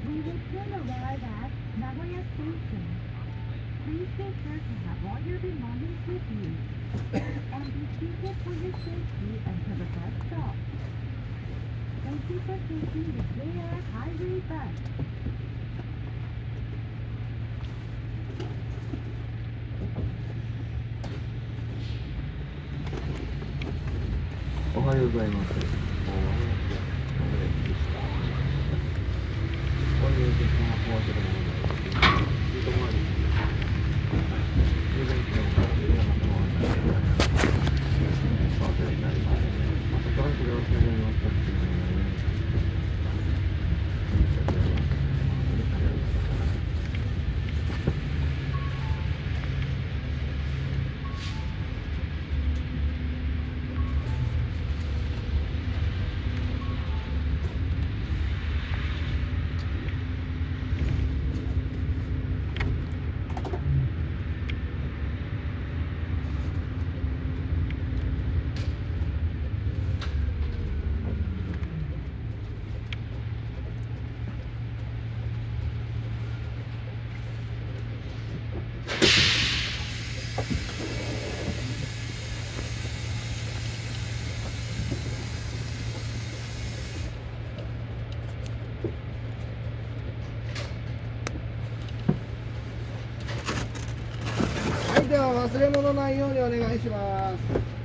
We will soon arrive at Nagoya Station. Please be sure to have all your belongings with you and be seated for your safety until the bus stops. Thank you for taking the JR Highway Bus. おはようございます。こういう時間はもうちょっともので、一回り、充電器のいろんなものになってパートになります。またトランクでお世話になりましたっていうのをはい、では忘れ物ないようにお願いします。